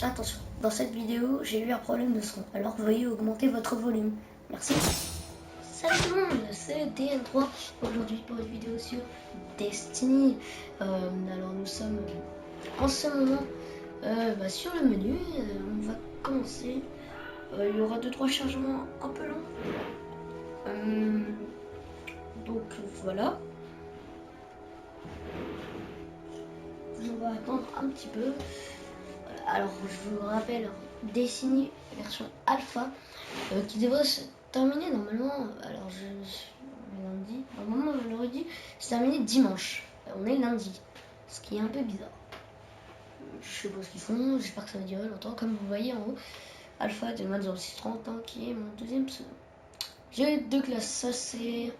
Attention, dans cette vidéo, j'ai eu un problème de son, alors veuillez augmenter votre volume. Merci. Salut tout le monde, c'est DN3, aujourd'hui pour une vidéo sur Destiny. Alors nous sommes en ce moment sur le menu, on va commencer. Il y aura 2-3 chargements un peu longs. Donc voilà. On va attendre un petit peu. Alors je vous rappelle, Destiny version alpha qui devrait se terminer normalement. Alors lundi, normalement on l'aurait dit, c'est terminé dimanche. On est lundi, ce qui est un peu bizarre. Je sais pas ce qu'ils font, j'espère que ça va durer longtemps. Comme vous voyez en haut, alpha de 0630 qui est mon deuxième pseudo. J'ai 2 classes, ça c'est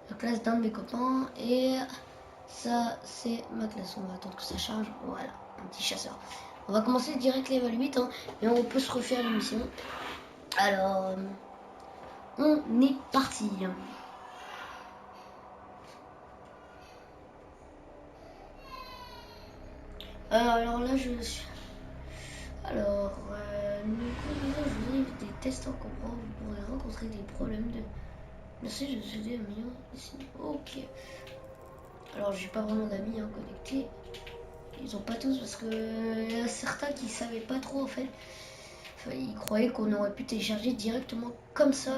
la classe d'un de mes copains et ça c'est ma classe. On va attendre que ça charge. Voilà, un petit chasseur. On va commencer direct level 8 et on peut se refaire l'émission. Alors on est parti. Alors là je suis. Alors je vous invite des tests en comprend. Vous pourrez rencontrer des problèmes de. Merci, je suis un million ici. Ok. Alors j'ai pas vraiment d'amis connectés. Ils ont pas tous parce que y a certains qui savaient pas trop en fait. Enfin, ils croyaient qu'on aurait pu télécharger directement comme ça.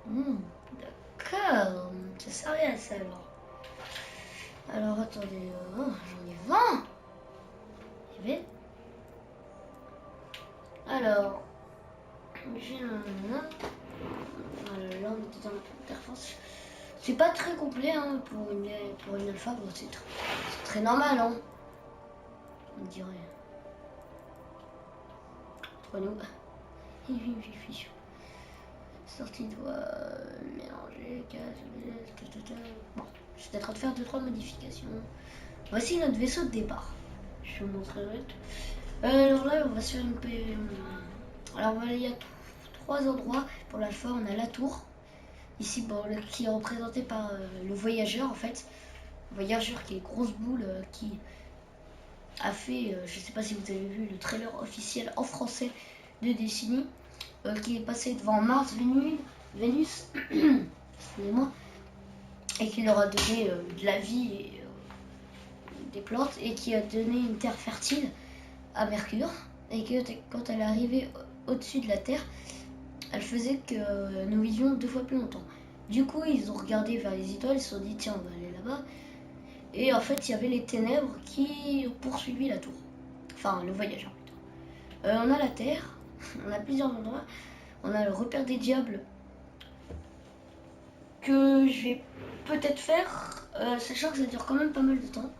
D'accord, ça sert à rien ça alors. Alors attendez, j'en ai 20. Il y avait. Alors, j'ai là on était dans l'interface. C'est pas très complet pour une alpha, bon, c'est très normal on dirait. Entre nous. Sortie doit mélanger, bon, je suis en train de faire 2-3 modifications. Voici notre vaisseau de départ. Je vous montrerai tout. Alors là, on va se faire une. Alors voilà, il y a 3 endroits pour l'alpha. On a la tour, ici, qui est représenté par le voyageur en fait. Le voyageur qui est grosse boule qui a fait, je sais pas si vous avez vu le trailer officiel en français de Destiny. Qui est passé devant Mars, Vénus, excusez-moi, et qui leur a donné de la vie et des plantes, et qui a donné une terre fertile à Mercure, et que quand elle est arrivée au-dessus de la Terre, elle faisait que nous vivions 2 fois plus longtemps. Du coup, ils ont regardé vers les étoiles, ils se sont dit tiens, on va aller là-bas, et en fait, il y avait les ténèbres qui ont poursuivi la tour, enfin le voyageur plutôt. On a la Terre, on a plusieurs endroits. On a le repère des diables que je vais peut-être faire, sachant que ça dure quand même pas mal de temps.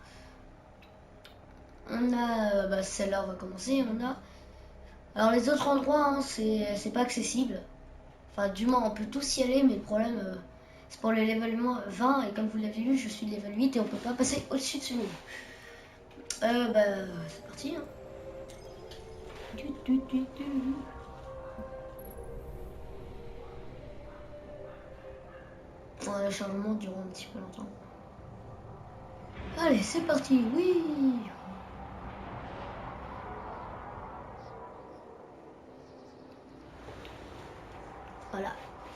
On a celle-là, on va commencer. On a alors les autres endroits, c'est pas accessible. Enfin, du moins, on peut tous y aller, mais le problème, c'est pour le level 20. Et comme vous l'avez vu, je suis level 8 et on peut pas passer au-dessus de ce niveau. C'est parti. Les changements durent un petit peu longtemps. Allez, c'est parti, oui. Voilà.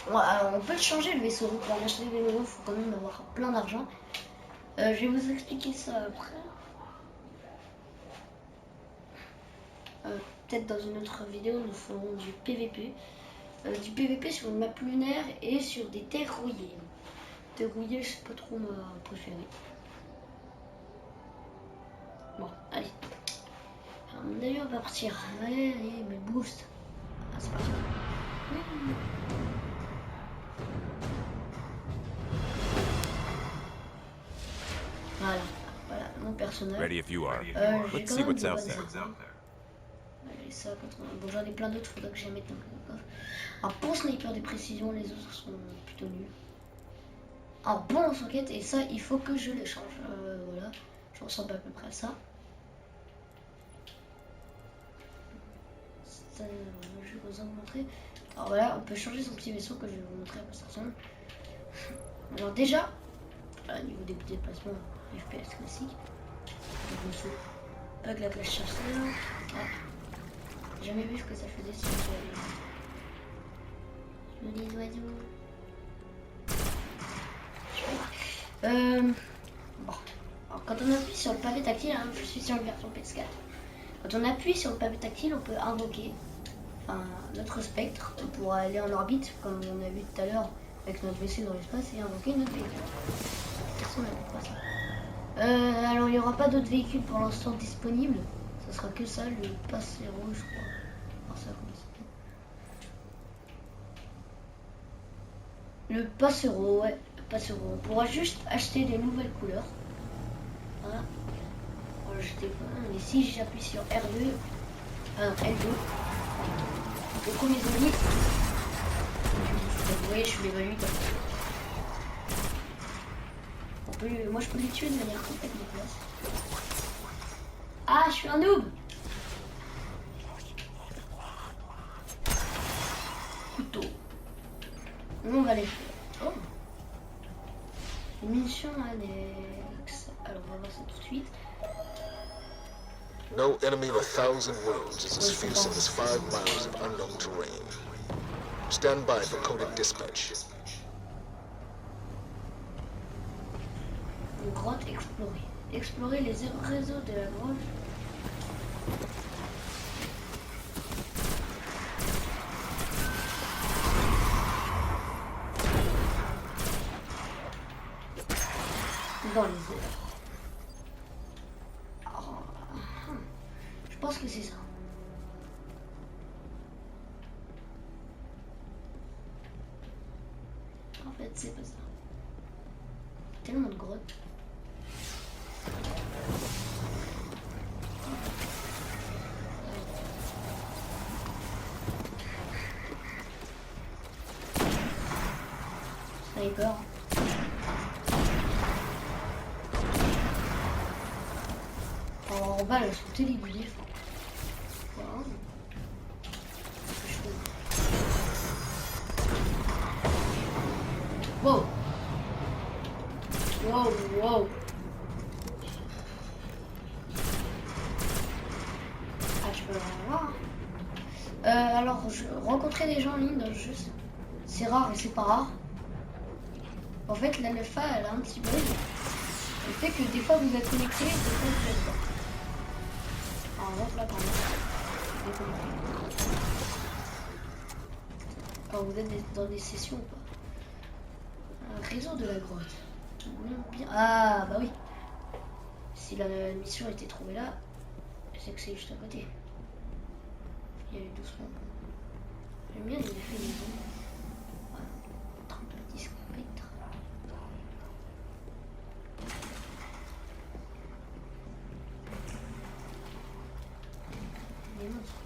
Alors, on peut le changer le vaisseau. Pour en acheter des nouveaux, il faut quand même avoir plein d'argent. Je vais vous expliquer ça après. Peut-être dans une autre vidéo, nous ferons du PVP. Du PVP sur une map lunaire et sur des terres rouillées. Terres rouillées, c'est pas trop ma préférée. Bon, allez. D'ailleurs, on va partir. Allez, mais boost. Ah, c'est parti. Voilà, mon personnage. Ready if you are. Let's see what's out there. Allez, ça, bon, j'en ai plein d'autres, faudra que j'y mette dans le coffre. Alors, pour sniper des précisions, les autres sont plutôt nuls. Alors, bon lance-roquette, et ça, il faut que je le change. Voilà, je ressemble à peu près à ça. Je vais vous en montrer. Alors voilà, on peut changer son petit vaisseau que je vais vous montrer à quoi ça ressemble. Alors déjà, au niveau des déplacements, FPS classique. Le vaisseau. Pas de la classe chasseur. Ah. J'ai jamais vu ce que ça faisait si je les oiseaux. Bon. Alors, quand on appuie sur le pavé tactile, hein, je suis sur la version PS4. Quand on appuie sur le pavé tactile, on peut invoquer notre spectre pour aller en orbite, comme on a vu tout à l'heure avec notre vaisseau dans l'espace, et invoquer notre véhicule. Personne n'a pas ça. Alors il n'y aura pas d'autres véhicules pour l'instant disponibles. Ça sera que ça, le Passero, je crois. Alors ça, comment ça s'appelle ? Le Passero, ouais, le Passero. On pourra juste acheter des nouvelles couleurs. Voilà. On va acheter quoi ? Mais si j'appuie sur R2, L2, le premier zombie, vous voyez, je l'évalue comme ça. Moi je peux les tuer de manière complètement classe. Ah, je suis un noob. Couteau. On va les faire. Oh. Les munitions annexes. Alors on va voir ça tout de suite. No enemy with 1,000 wounds is as fierce as 5 miles of unknown terrain. Stand by for coded dispatch. Une grotte explorée. Explorer les réseaux de la grotte. Dans les airs. Je pense que c'est ça. En fait, c'est pas ça. Tellement de grottes. Sniper. En bas, elles sont téléguidées. Voilà. Wow. Wow, wow. Ah, je peux en voir. Alors, rencontrer des gens en ligne dans le jeu, c'est rare et c'est pas rare. En fait, l'alpha, elle a un petit bug. Elle fait que des fois vous êtes connecté, des fois vous êtes pas. Par exemple, là, par exemple, quand vous êtes dans des sessions ou pas. Un réseau de la grotte. Ah, bah oui. Si la mission était trouvée là, c'est que c'est juste à côté. Il y a eu doucement. J'aime bien les effets des zombies. Voilà. 30 petits spectres. Les monstres.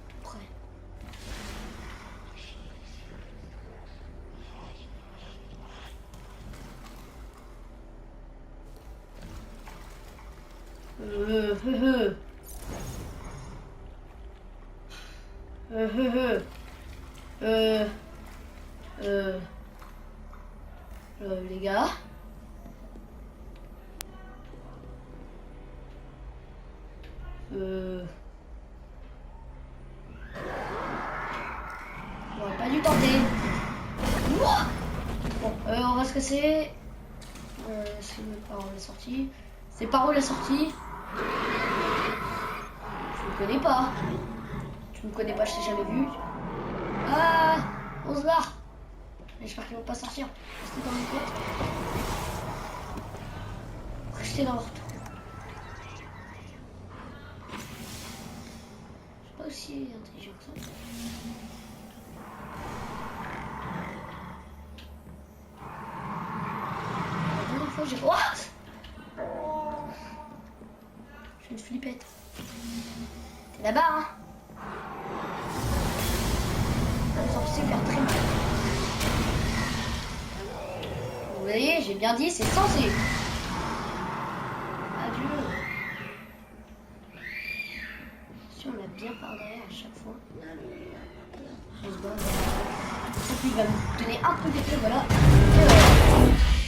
Tout près. Les gars. On va pas du tenter. Ouah. Bon, on va se casser. C'est par où la sortie. C'est par où la sortie. Je me connais pas. Tu me connais pas, je t'ai jamais vu. Ah, on se barre. J'espère qu'ils vont pas sortir. Restez dans mon pote. Restez dans leur tour. Je suis pas aussi intelligent que ça. La dernière fois j'ai... What? Je suis une flippette. T'es là-bas, hein? Ça me semble super très mal. Vous voyez, j'ai bien dit, c'est censé. Adieu. Si on l'a bien par derrière à chaque fois. On se bat. Donc il va me donner un peu d'épée, voilà. Et voilà.